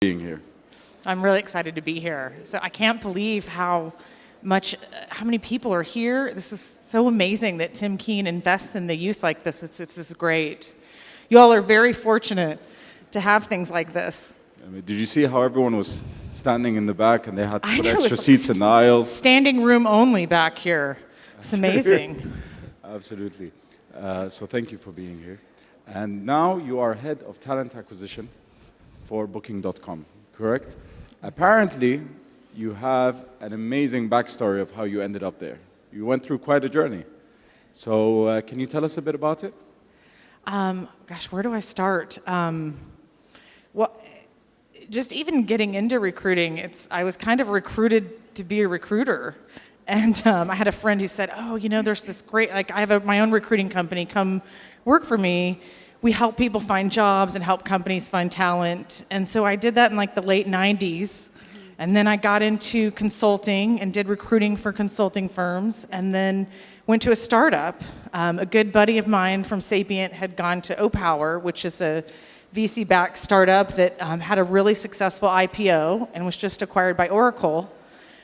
being here. I'm really excited to be here. So I can't believe how many people are here. This is so amazing that Tim Keane invests in the youth like this. It's great. You all are very fortunate to have things like this. I mean, did you see how everyone was standing in the back and they had to I put know, extra it's seats in the aisles? Standing room only back here. It's amazing. Absolutely. So thank you for being here. And now you are head of talent acquisition for Booking.com, correct? Apparently, you have an amazing backstory of how you ended up there. You went through quite a journey. So can you tell us a bit about it? Gosh, where do I start? Well, just even getting into recruiting, I was kind of recruited to be a recruiter. And I had a friend who said, oh, you know, there's this great, like I have my own recruiting company, come work for me. We help people find jobs and help companies find talent. And so I did that in like the late 90s. And then I got into consulting and did recruiting for consulting firms, and then went to a startup. A good buddy of mine from Sapient had gone to OPower, which is a VC-backed startup that had a really successful IPO and was just acquired by Oracle.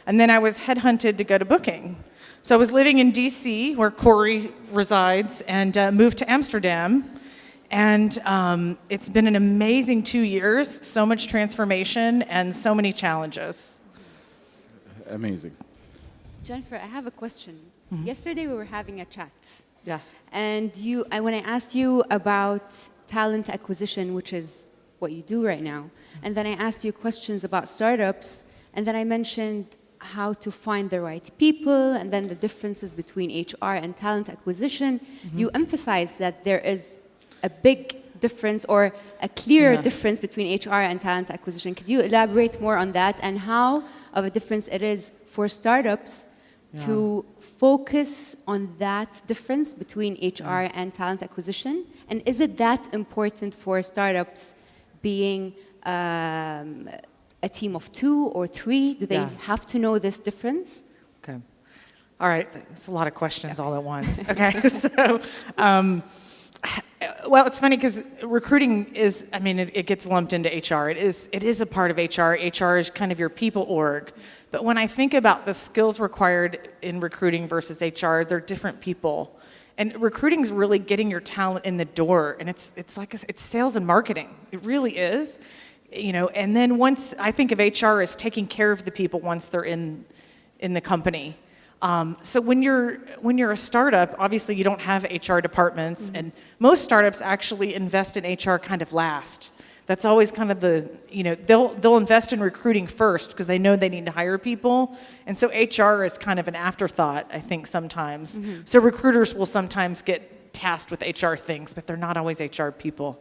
And then I was headhunted to go to Booking. So I was living in DC, where Corey resides, and moved to Amsterdam. And it's been an amazing 2 years, so much transformation and so many challenges. Amazing. Jennifer, I have a question. Mm-hmm. Yesterday we were having a chat. Yeah. And when I asked you about talent acquisition, which is what you do right now, and then I asked you questions about startups, and then I mentioned how to find the right people, and then the differences between HR and talent acquisition, you emphasized that there is a big difference or a clear difference between HR and talent acquisition. Could you elaborate more on that and how of a difference it is for startups to focus on that difference between HR and talent acquisition? And is it that important for startups being a team of 2 or 3? Do they have to know this difference? Okay. All right. It's a lot of questions all at once. Okay. So, well, it's funny because recruiting is, I mean, it gets lumped into HR. It is a part of HR. HR is kind of your people org. But when I think about the skills required in recruiting versus HR, they're different people. And recruiting is really getting your talent in the door. And it's like it's sales and marketing. It really is. You know, and then once I think of HR as taking care of the people once they're in the company. So when you're a startup, obviously you don't have HR departments, and most startups actually invest in HR kind of last. That's always kind of they'll invest in recruiting first because they know they need to hire people, and so HR is kind of an afterthought, I think, sometimes. So recruiters will sometimes get tasked with HR things, but they're not always HR people.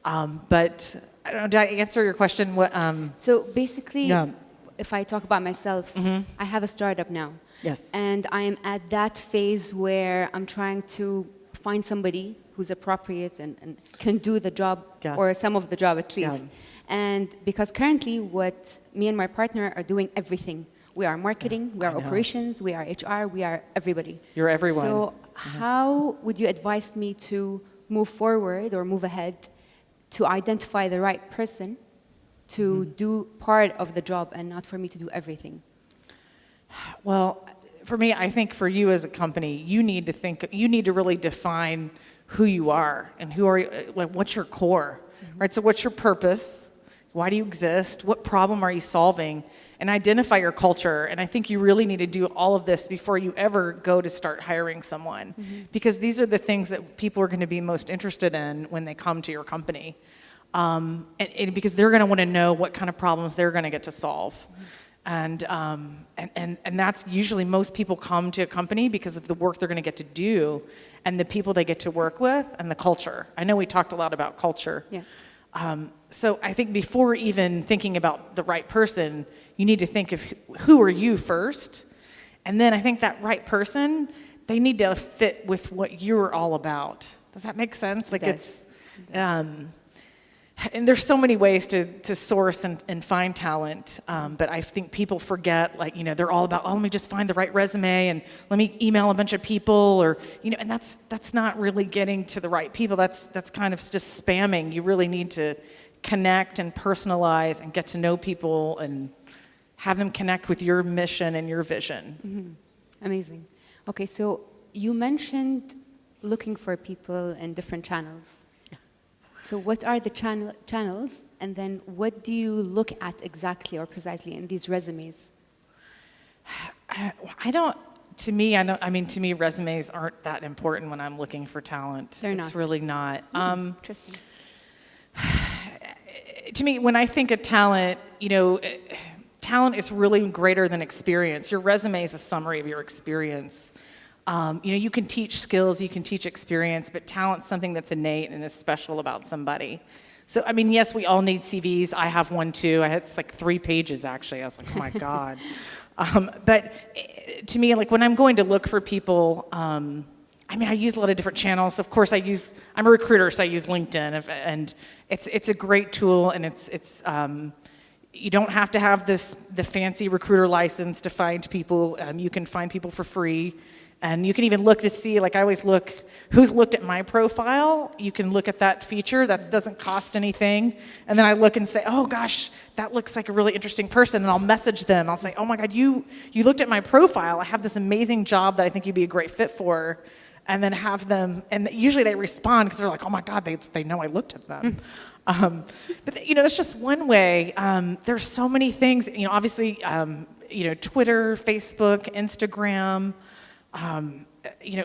But I don't know, did I answer your question? So basically, if I talk about myself, I have a startup now. Yes. And I am at that phase where I'm trying to find somebody who's appropriate and can do the job, or some of the job at least. And because currently what me and my partner are doing everything. We are marketing, we are operations, we are HR, we are everybody. You're everyone. So how would you advise me to move forward or move ahead to identify the right person to do part of the job and not for me to do everything? Well, for me, I think for you as a company, you need to really define who you are and what's your core, right? So what's your purpose? Why do you exist? What problem are you solving? And identify your culture. And I think you really need to do all of this before you ever go to start hiring someone, because these are the things that people are going to be most interested in when they come to your company. And because they're going to want to know what kind of problems they're going to get to solve. And that's usually most people come to a company because of the work they're going to get to do and the people they get to work with and the culture. I know we talked a lot about culture. Yeah. So I think before even thinking about the right person, you need to think of who are you first. And then I think that right person, they need to fit with what you're all about. Does that make sense? Like it's... And there's so many ways to source and find talent, but I think people forget, like, they're all about, let me just find the right resume and let me email a bunch of people, or, and that's not really getting to the right people. That's kind of just spamming. You really need to connect and personalize and get to know people and have them connect with your mission and your vision. Amazing. Okay, so you mentioned looking for people in different channels. So what are the channels, and then what do you look at exactly or precisely in these resumes? To me, resumes aren't that important when I'm looking for talent. They're not. It's really not. Interesting. To me, when I think of talent, talent is really greater than experience. Your resume is a summary of your experience. You can teach skills, you can teach experience, but talent's something that's innate and is special about somebody. So, yes, we all need CVs. I have one too. It's like 3 pages, actually. I was like, oh my God. But to me, like when I'm going to look for people, I use a lot of different channels. Of course, I'm a recruiter, so I use LinkedIn, and it's a great tool, and it's you don't have to have the fancy recruiter license to find people. You can find people for free. And you can even look to see, like I always look, who's looked at my profile. You can look at that feature. That doesn't cost anything. And then I look and say, oh gosh, that looks like a really interesting person. And I'll message them. I'll say, oh my God, you looked at my profile. I have this amazing job that I think you'd be a great fit for. And then have them, and usually they respond because they're like, oh my God, they know I looked at them. But that's just one way. There's so many things, obviously, Twitter, Facebook, Instagram,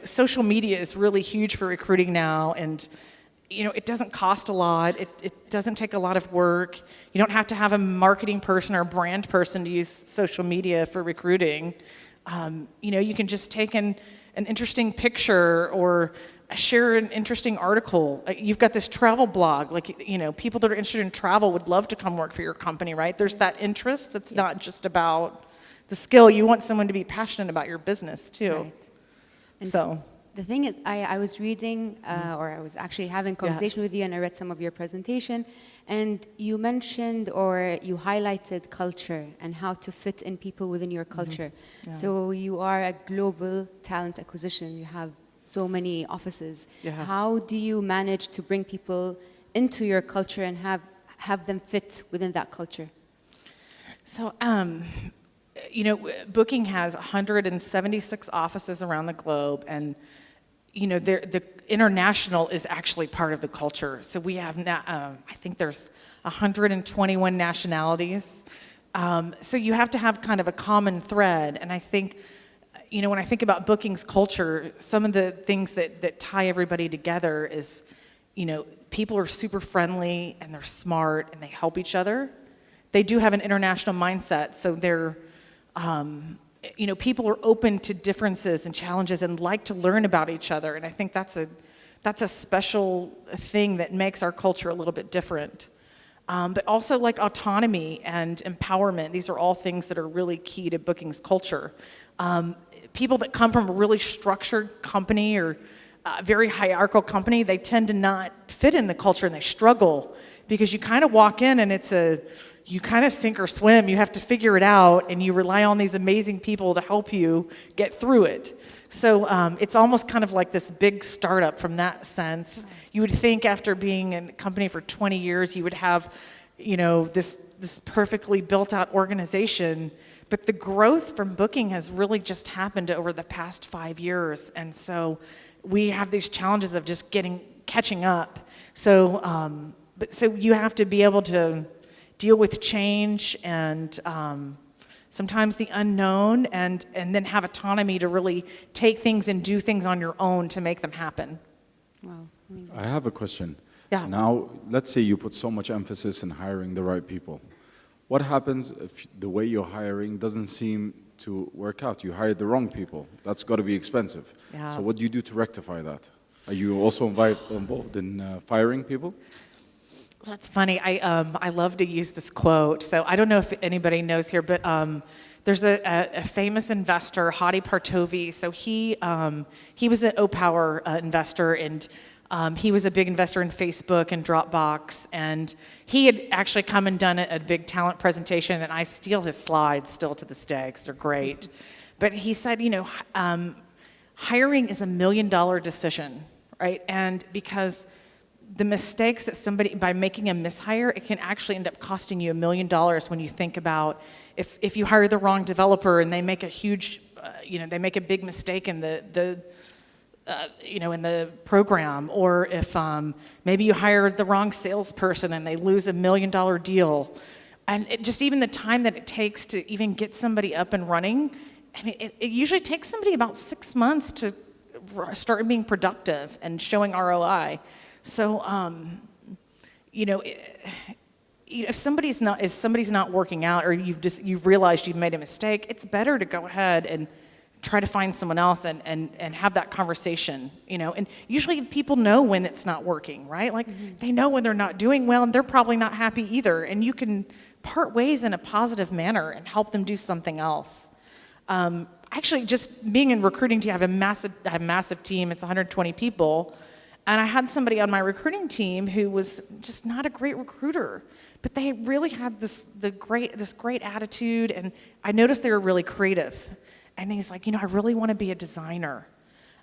social media is really huge for recruiting now, and it doesn't cost a lot. It doesn't take a lot of work. You don't have to have a marketing person or a brand person to use social media for recruiting. You can just take an interesting picture or share an interesting article. You've got this travel blog. People that are interested in travel would love to come work for your company, right? There's that interest. It's not just about the skill. You want someone to be passionate about your business too. Right. And so the thing is, I was reading, or I was actually having a conversation with you, and I read some of your presentation, and you mentioned or you highlighted culture and how to fit in people within your culture. Yeah. So you are a global talent acquisition. You have so many offices. Yeah. How do you manage to bring people into your culture and have them fit within that culture? So, Booking has 176 offices around the globe, and the international is actually part of the culture. So we have I think there's 121 nationalities. So you have to have kind of a common thread, and I think, when I think about Booking's culture, some of the things that tie everybody together is, people are super friendly and they're smart and they help each other. They do have an international mindset, so they're people are open to differences and challenges and like to learn about each other, and I think that's a special thing that makes our culture a little bit different. But also like autonomy and empowerment, these are all things that are really key to Booking's culture. People that come from a really structured company or a very hierarchical company, they tend to not fit in the culture and they struggle because you kind of walk in and you kind of sink or swim. You have to figure it out, and you rely on these amazing people to help you get through it. So it's almost kind of like this big startup from that sense. You would think after being in a company for 20 years, you would have, this perfectly built-out organization. But the growth from Booking has really just happened over the past 5 years, and so we have these challenges of just catching up. So, so you have to be able to deal with change and sometimes the unknown, and then have autonomy to really take things and do things on your own to make them happen. Wow. I have a question. Yeah. Now, let's say you put so much emphasis in hiring the right people. What happens if the way you're hiring doesn't seem to work out? You hired the wrong people. That's got to be expensive. Yeah. So what do you do to rectify that? Are you also involved in firing people? So it's funny. I love to use this quote. So I don't know if anybody knows here, but there's a famous investor, Hadi Partovi. So he was an O-Power investor, and he was a big investor in Facebook and Dropbox. And he had actually come and done a big talent presentation, and I steal his slides still to this day because they're great. But he said, hiring is $1 million decision, right? And because the mistakes that somebody, by making a mishire, it can actually end up costing you $1 million when you think about if you hire the wrong developer and they make a huge, they make a big mistake in the in the program, or if maybe you hire the wrong salesperson and they lose $1 million deal. And just even the time that it takes to even get somebody up and running, I mean, it usually takes somebody about 6 months to start being productive and showing ROI. So, if somebody's not working out, or you've realized you've made a mistake, it's better to go ahead and try to find someone else and have that conversation, And usually people know when it's not working, right? Like they know when they're not doing well, and they're probably not happy either. And you can part ways in a positive manner and help them do something else. Actually, just being in recruiting team, I have a massive team. It's 120 people. And I had somebody on my recruiting team who was just not a great recruiter, but they really had this great attitude, and I noticed they were really creative. And he's like, I really want to be a designer.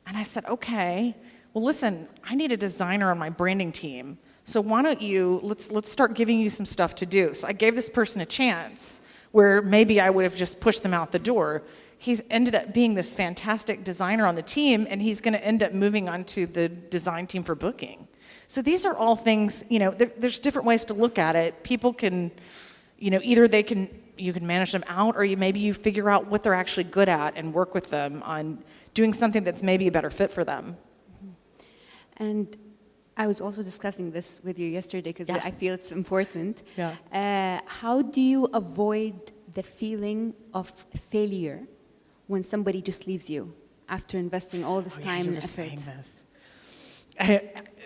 And I said, okay, well, listen, I need a designer on my branding team. So why don't let's start giving you some stuff to do. So I gave this person a chance where maybe I would have just pushed them out the door. He's ended up being this fantastic designer on the team, and he's going to end up moving on to the design team for booking. So these are all things, there's different ways to look at it. People can, either you can manage them out, or maybe you figure out what they're actually good at and work with them on doing something that's maybe a better fit for them. And I was also discussing this with you yesterday because I feel it's important. Yeah. How do you avoid the feeling of failure when somebody just leaves you after investing all this time and effort? Saying this.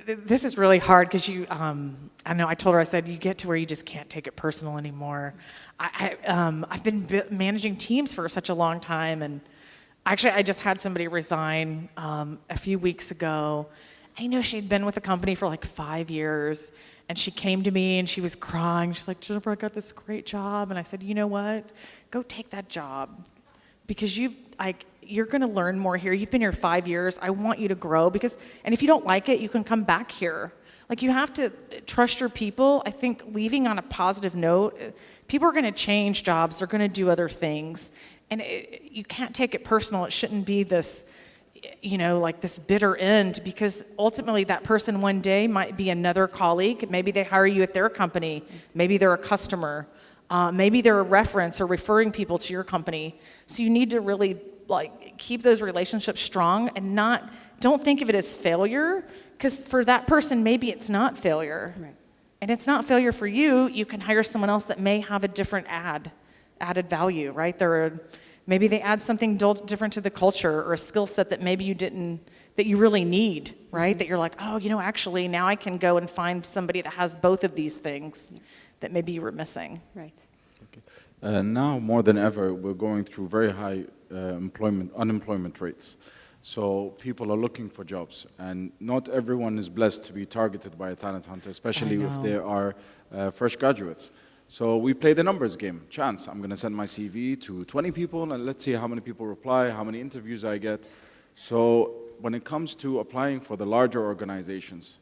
This is really hard because I know I told her, I said, you get to where you just can't take it personal anymore. I've been managing teams for such a long time, and actually I just had somebody resign a few weeks ago. I know she'd been with the company for like 5 years, and she came to me and she was crying. She's like, Jennifer, I got this great job. And I said, you know what? Go take that job, because you're going to learn more here. You've been here 5 years. I want you to grow, and if you don't like it, you can come back here. Like, you have to trust your people. I think leaving on a positive note, people are going to change jobs. They're going to do other things. And you can't take it personal. It shouldn't be this, like this bitter end, because ultimately that person one day might be another colleague. Maybe they hire you at their company. Maybe they're a customer. Maybe they're a reference or referring people to your company. So you need to really keep those relationships strong and don't think of it as failure, because for that person, maybe it's not failure. Right. And it's not failure for you. You can hire someone else that may have a different added value, right? Maybe they add something different to the culture, or a skill set that maybe that you really need, right? That you're like, oh, actually now I can go and find somebody that has both of these things that maybe you were missing. Right. Okay. Now more than ever, we're going through very high unemployment rates. So people are looking for jobs, and not everyone is blessed to be targeted by a talent hunter, especially if they are fresh graduates. So we play the numbers game, chance. I'm going to send my CV to 20 people, and let's see how many people reply, how many interviews I get. So when it comes to applying for the larger organizations,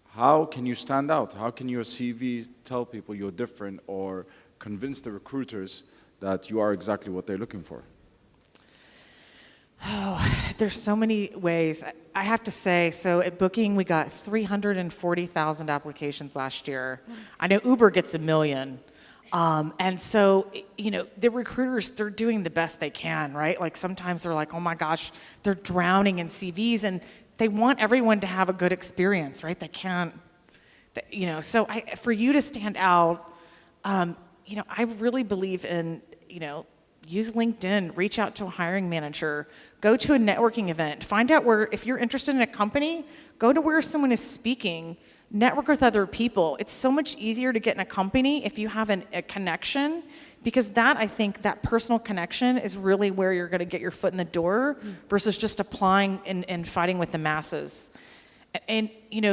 how can you stand out? How can your CV tell people you're different, or convince the recruiters that you are exactly what they're looking for? Oh, there's so many ways. I have to say, so at Booking, we got 340,000 applications last year. I know Uber gets 1 million. And so, the recruiters, they're doing the best they can, right? Like, sometimes they're like, oh my gosh, they're drowning in CVs, and they want everyone to have a good experience, right? They can't, so for you to stand out, I really believe in, use LinkedIn, reach out to a hiring manager, go to a networking event, find out if you're interested in a company, go to where someone is speaking, network with other people. It's so much easier to get in a company if you have a connection, because I think that personal connection is really where you're going to get your foot in the door versus just applying and fighting with the masses. And,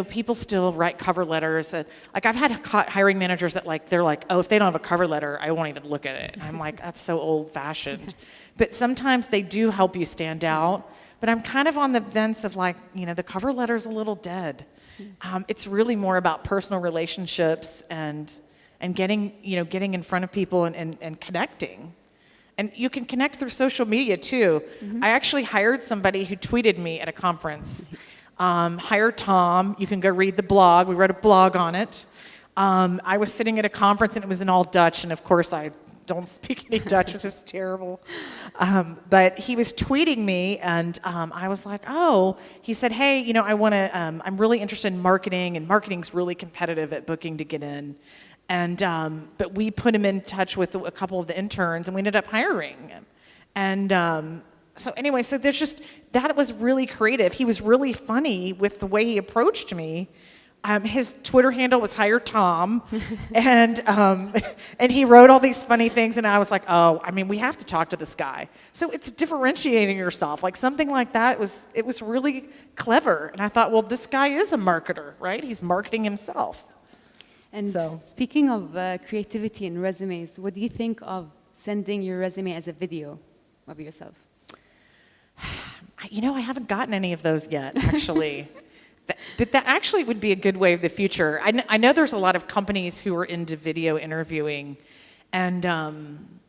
people still write cover letters. Like, I've had hiring managers that, they're like, oh, if they don't have a cover letter, I won't even look at it. And I'm like, that's so old-fashioned. But sometimes they do help you stand out. But I'm kind of on the fence of, the cover letter's a little dead. It's really more about personal relationships and getting, getting in front of people and connecting. And you can connect through social media too. I actually hired somebody who tweeted me at a conference. Hire Tom. You can go read the blog. We wrote a blog on it. I was sitting at a conference and it was in all Dutch, and of course I don't speak any Dutch. It was just terrible. But he was tweeting me, and I was like, oh. He said, hey, I'm really interested in marketing, and marketing's really competitive at Booking to get in. And but we put him in touch with a couple of the interns, and we ended up hiring him. And so anyway, so there's just, that was really creative. He was really funny with the way he approached me. His Twitter handle was Hire Tom, and he wrote all these funny things, and I was like, oh, we have to talk to this guy. So it's differentiating yourself, like something like that. It was really clever, and I thought, well, this guy is a marketer, right? He's marketing himself. And so, speaking of creativity and resumes, what do you think of sending your resume as a video of yourself? I haven't gotten any of those yet, actually. But that actually would be a good way of the future. I know there's a lot of companies who are into video interviewing, and I'm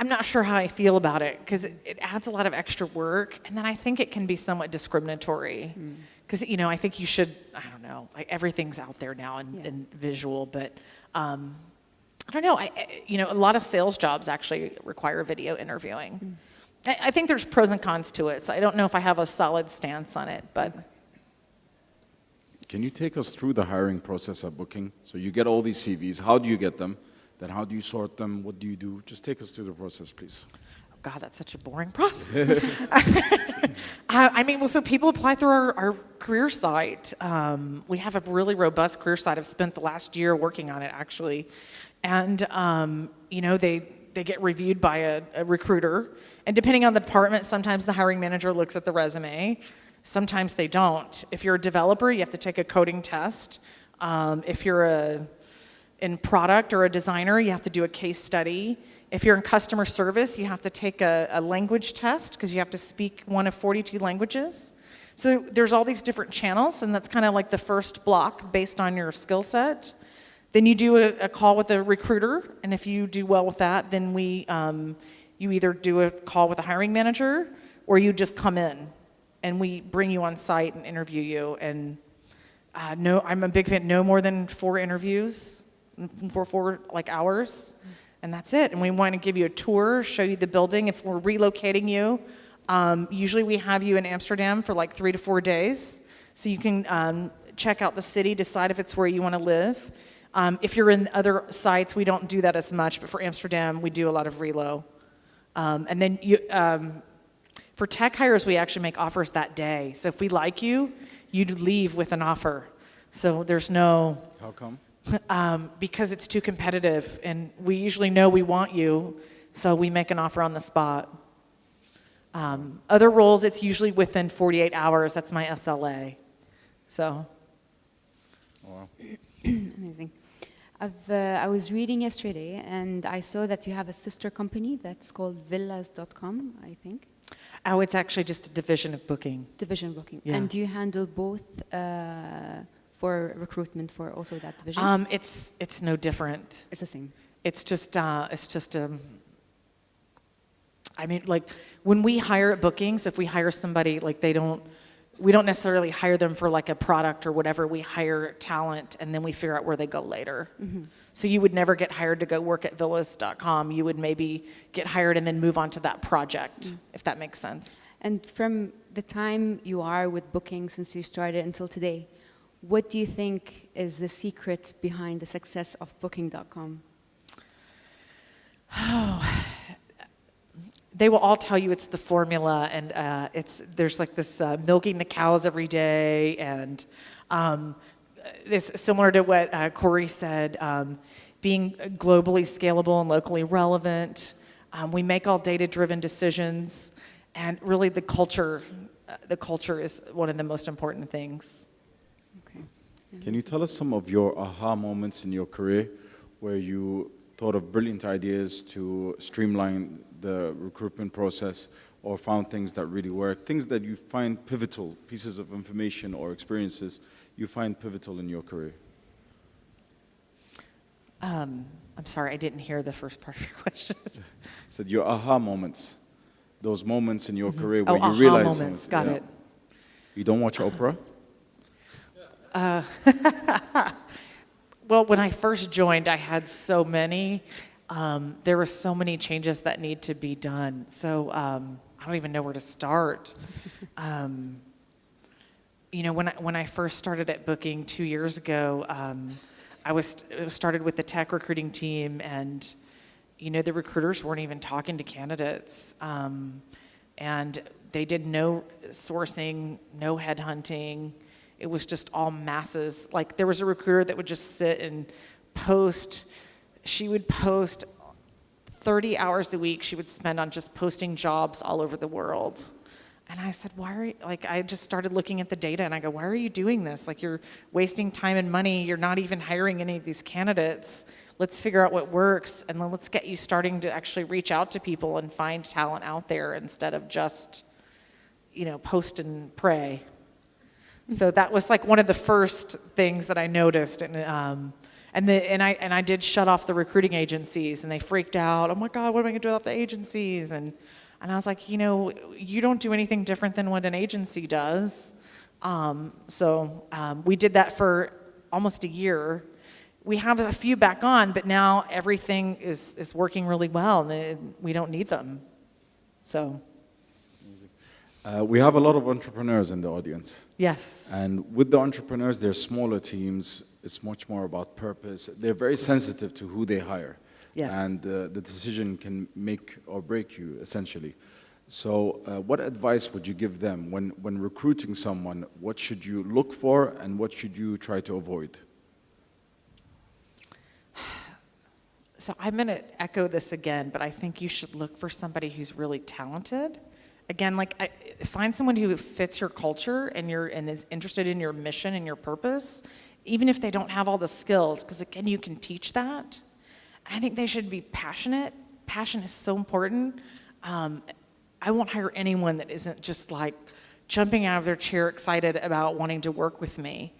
not sure how I feel about it, because it adds a lot of extra work, and then I think it can be somewhat discriminatory. Because, I think you should, I don't know, like everything's out there now in visual, but I don't know. A lot of sales jobs actually require video interviewing. I think there's pros and cons to it, so I don't know if I have a solid stance on it, but. Can you take us through the hiring process at Booking? So you get all these CVs. How do you get them? Then how do you sort them? What do you do? Just take us through the process, please. God, that's such a boring process. So people apply through our career site. We have a really robust career site. I've spent the last year working on it, actually. And, they get reviewed by a recruiter. And depending on the department, sometimes the hiring manager looks at the resume. Sometimes they don't. If you're a developer, you have to take a coding test. If you're in product or a designer, you have to do a case study. If you're in customer service, you have to take a language test, because you have to speak one of 42 languages. So there's all these different channels, and that's kind of like the first block based on your skill set. Then you do a call with a recruiter, and if you do well with that, then you either do a call with a hiring manager, or you just come in, and we bring you on site and interview you. And I'm a big fan. No more than 4 interviews for 4 hours. And that's it. And we want to give you a tour, show you the building. If we're relocating you, usually we have you in Amsterdam for 3 to 4 days. So you can check out the city, decide if it's where you want to live. If you're in other sites, we don't do that as much. But for Amsterdam, we do a lot of relo. And then for tech hires, we actually make offers that day. So if we like you, you'd leave with an offer. So there's no... How come? Because it's too competitive, and we usually know we want you, so we make an offer on the spot. Other roles, it's usually within 48 hours. That's my SLA. So. Wow. Amazing. I was reading yesterday, and I saw that you have a sister company that's called villas.com, I think. Oh, it's actually just a division of Booking. Division Booking. Yeah. And do you handle both for recruitment for also that division? It's no different. It's the same. It's just when we hire at Bookings, if we hire somebody, we don't necessarily hire them for a product or whatever. We hire talent, and then we figure out where they go later. Mm-hmm. So you would never get hired to go work at villas.com. You would maybe get hired and then move on to that project, if that makes sense. And from the time you are with Booking, since you started until today, what do you think is the secret behind the success of Booking.com? Oh, they will all tell you it's the formula, and there's this milking the cows every day, and it's similar to what Corey said, being globally scalable and locally relevant. We make all data-driven decisions, and really the culture is one of the most important things. Can you tell us some of your aha moments in your career where you thought of brilliant ideas to streamline the recruitment process, or found things that really work, things that you find pivotal, pieces of information or experiences you find pivotal in your career? I'm sorry, I didn't hear the first part of your question. Said your aha moments, those moments in your career Oh, where you aha realize moments, something. got Yeah. it. You don't watch Oprah? Well, when I first joined, I had so many. There were so many changes that need to be done. So I don't even know where to start. You know, when I first started at Booking 2 years ago, it started with the tech recruiting team, and you know, the recruiters weren't even talking to candidates, and they did no sourcing, no headhunting. It was just all masses. Like, there was a recruiter that would just sit and post. She would post 30 hours a week she would spend on just posting jobs all over the world. And I said, why are you, like, I just started looking at the data and I go, why are you doing this? Like, you're wasting time and money. You're not even hiring any of these candidates. Let's figure out what works, and then let's get you starting to actually reach out to people and find talent out there instead of just, you know, post and pray. So that was like one of the first things that I noticed, and I did shut off the recruiting agencies, and they freaked out. Oh my God, what am I gonna do without the agencies? And I was like, you know, you don't do anything different than what an agency does. We did that for almost a year. We have a few back on, but now everything is working really well, and we don't need them. So. We have a lot of entrepreneurs in the audience. Yes. And with the entrepreneurs, they're smaller teams. It's much more about purpose. They're very sensitive to who they hire. Yes. And the decision can make or break you, essentially. So what advice would you give them when recruiting someone? What should you look for, and what should you try to avoid? So I'm going to echo this again, but I think you should look for somebody who's really talented. Again, find someone who fits your culture and is interested in your mission and your purpose, even if they don't have all the skills, because again, you can teach that. I think they should be passionate. Passion is so important. I won't hire anyone that isn't just like jumping out of their chair excited about wanting to work with me,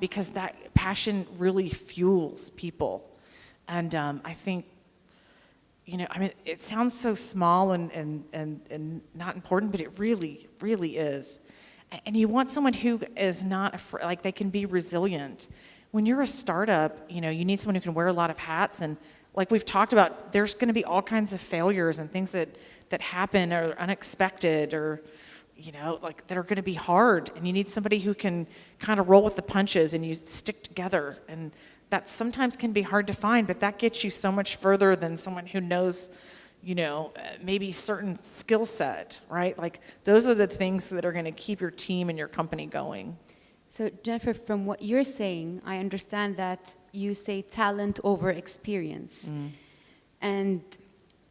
because that passion really fuels people. And I think, you know, I mean, it sounds so small and not important, but it really, really is. And you want someone who is not afraid, like they can be resilient. When you're a startup, you know, you need someone who can wear a lot of hats. And like we've talked about, there's going to be all kinds of failures and things that happen or unexpected or, you know, like that are going to be hard. And you need somebody who can kind of roll with the punches and you stick together. And that sometimes can be hard to find, but that gets you so much further than someone who knows, you know, maybe certain skill set, right? Like those are the things that are going to keep your team and your company going. So Jennifer, from what you're saying, I understand that you say talent over experience. And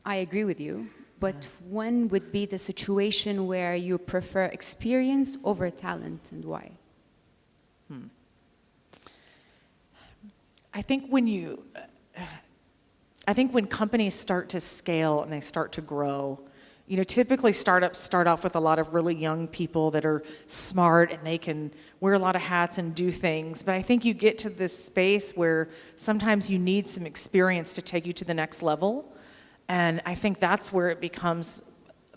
I agree with you, but when would be the situation where you prefer experience over talent, and why? I think when companies start to scale and they start to grow, you know, typically startups start off with a lot of really young people that are smart and they can wear a lot of hats and do things. But I think you get to this space where sometimes you need some experience to take you to the next level. And I think that's where it becomes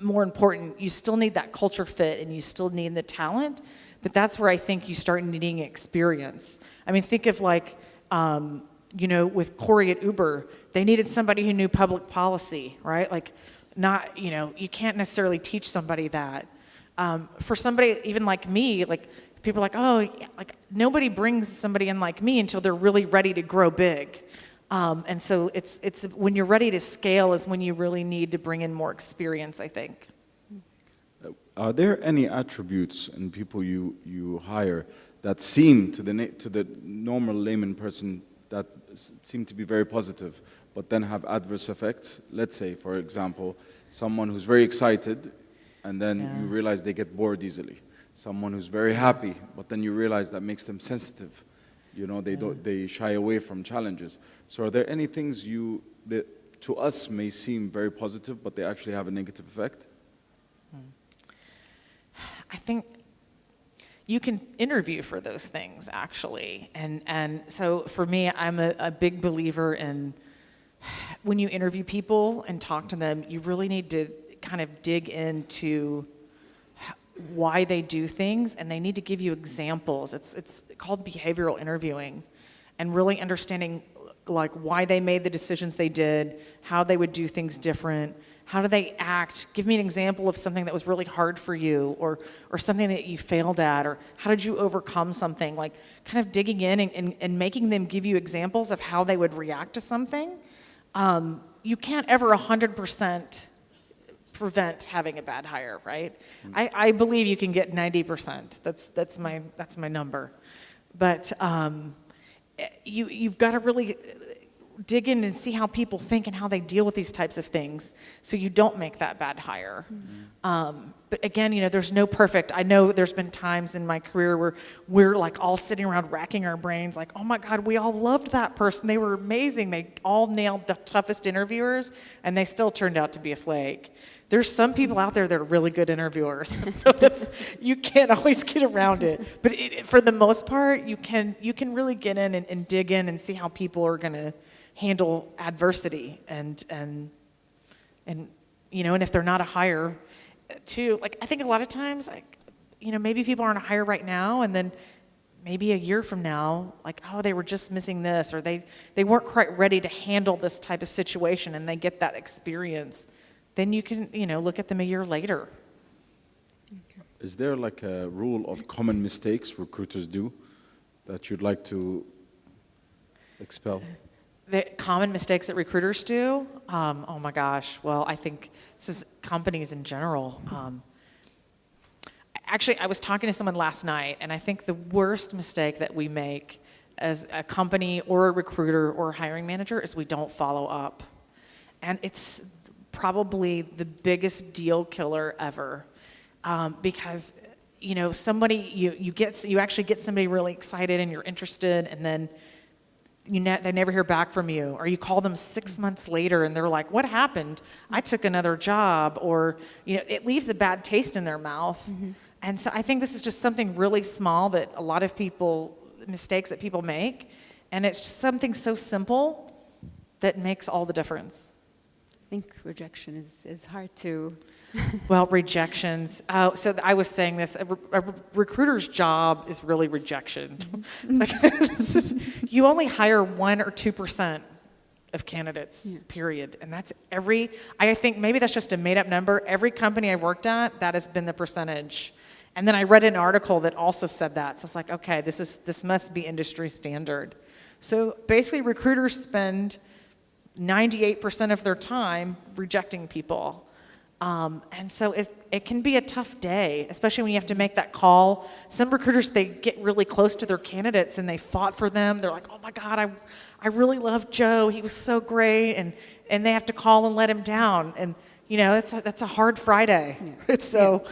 more important. You still need that culture fit and you still need the talent, but that's where I think you start needing experience. I mean, think of like, you know, with Corey at Uber, they needed somebody who knew public policy, right? Like, not, you know, you can't necessarily teach somebody that. For somebody even like me, like, people are like, oh, like, nobody brings somebody in like me until they're really ready to grow big. And so it's when you're ready to scale is when you really need to bring in more experience, I think. Are there any attributes in people you hire that seem to the normal layman person that seem to be very positive, but then have adverse effects? Let's say, for example, someone who's very excited, and then you realize they get bored easily. Someone who's very happy, but then you realize that makes them sensitive. You know, they shy away from challenges. So are there any things that to us may seem very positive, but they actually have a negative effect? think you can interview for those things, actually. And so for me, I'm a big believer in when you interview people and talk to them, you really need to kind of dig into why they do things, and they need to give you examples. It's called behavioral interviewing, and really understanding like why they made the decisions they did, how they would do things different, how do they act? Give me an example of something that was really hard for you, or something that you failed at, or how did you overcome something? Like kind of digging in and making them give you examples of how they would react to something. You can't ever 100% prevent having a bad hire, right? I believe you can get 90%. That's my number. But you've got to really dig in and see how people think and how they deal with these types of things, so you don't make that bad hire. But again, there's no perfect. I know there's been times in my career where we're like all sitting around racking our brains, like, oh my God, we all loved that person. They were amazing. They all nailed the toughest interviewers, and they still turned out to be a flake. There's some people out there that are really good interviewers, so you can't always get around it. But for the most part, you can really get in and dig in and see how people are going to handle adversity, and if they're not a hire, too. Like I think a lot of times, like maybe people aren't a hire right now, and then maybe a year from now, like, oh, they were just missing this, or they weren't quite ready to handle this type of situation, and they get that experience. Then you can look at them a year later. Is there like a rule of common mistakes recruiters do that you'd like to expel? The common mistakes that recruiters do? Oh my gosh. Well, I think this is companies in general. Actually, I was talking to someone last night, and I think the worst mistake that we make as a company or a recruiter or a hiring manager is we don't follow up. And it's probably the biggest deal killer ever, because somebody you actually get somebody really excited and you're interested, and then they never hear back from you, or you call them 6 months later and they're like, what happened? I took another job, or it leaves a bad taste in their mouth. And so I think this is just something really small that a lot of mistakes that people make, and it's just something so simple that makes all the difference. I think rejection is hard to... Well, rejections. So I was saying this, a recruiter's job is really rejection. Like, you only hire 1 or 2% of candidates, period. And that's I think maybe that's just a made up number. Every company I've worked at, that has been the percentage. And then I read an article that also said that. So it's like, okay, this must be industry standard. So basically recruiters spend 98% of their time rejecting people. And so it can be a tough day, especially when you have to make that call. Some recruiters, they get really close to their candidates and they fought for them. They're like, oh my God, I really love Joe. He was so great. And they have to call and let him down. And, that's a hard Friday. Yeah. So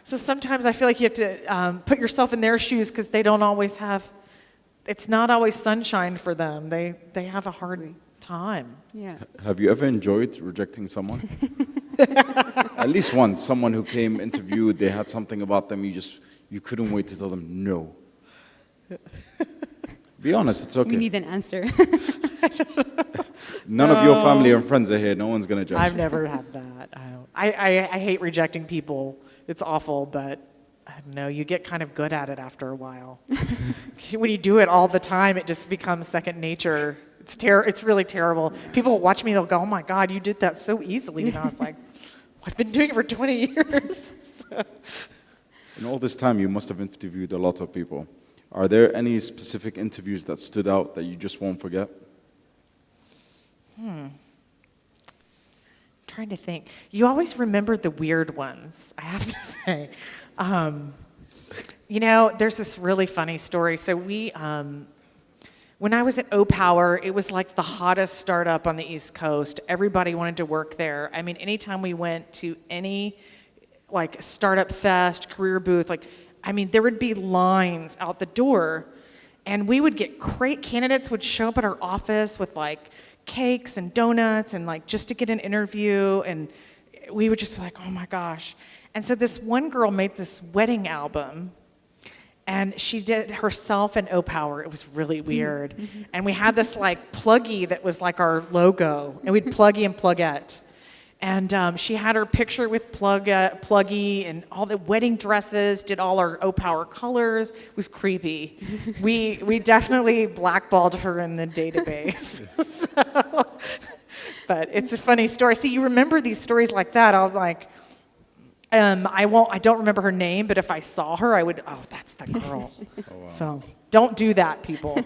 sometimes I feel like you have to put yourself in their shoes, because they don't always it's not always sunshine for them. They have a hard time. Yeah. Have you ever enjoyed rejecting someone? At least once, someone who came interviewed, they had something about them, you couldn't wait to tell them no. Be honest, it's okay. We need an answer. None of your family and friends are here. No one's going to judge. I've never had that. I hate rejecting people. It's awful, but I don't know, you get kind of good at it after a while. When you do it all the time, it just becomes second nature. It's really terrible. People watch me, they'll go, oh my God, you did that so easily. And I was like, I've been doing it for 20 years. So. In all this time, you must have interviewed a lot of people. Are there any specific interviews that stood out that you just won't forget? Trying to think. You always remember the weird ones, I have to say. There's this really funny story. So when I was at O-Power, it was like the hottest startup on the East Coast. Everybody wanted to work there. I mean, anytime we went to any like startup fest, career booth, there would be lines out the door, and we would get candidates would show up at our office with like cakes and donuts and like just to get an interview, and we would just be like, oh my gosh. And so this one girl made this wedding album, and she did herself in O-Power. It was really weird. And we had this like pluggy that was like our logo, and we'd pluggy and plugette. And she had her picture with pluggy and all the wedding dresses, did all our O-Power colors. It was creepy. We definitely blackballed her in the database. So, but it's a funny story. See, you remember these stories like that. I'm like, I don't remember her name, but if I saw her, I would, oh, that's the girl. Oh, wow. So don't do that, people.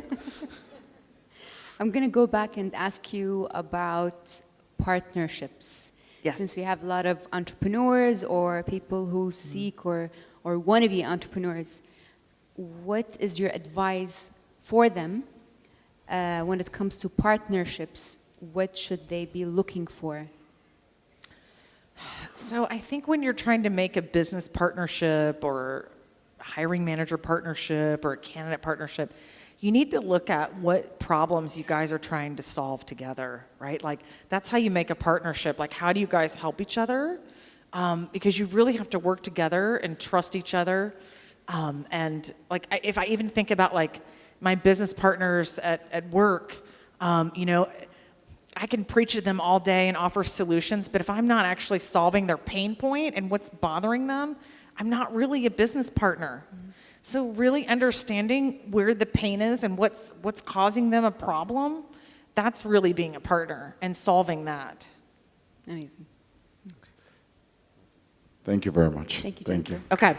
I'm going to go back and ask you about partnerships. Yes. Since we have a lot of entrepreneurs or people who seek or want to be entrepreneurs, what is your advice for them when it comes to partnerships? What should they be looking for? So I think when you're trying to make a business partnership or hiring manager partnership or a candidate partnership, you need to look at what problems you guys are trying to solve together, right? Like, that's how you make a partnership. Like, how do you guys help each other? Because you really have to work together and trust each other. And like, if I even think about like my business partners at work, you know, I can preach to them all day and offer solutions, but if I'm not actually solving their pain point and what's bothering them, I'm not really a business partner. Mm-hmm. So really understanding where the pain is and what's causing them a problem, that's really being a partner and solving that. Amazing. Thank you very much. Thank you, Thank you. Okay.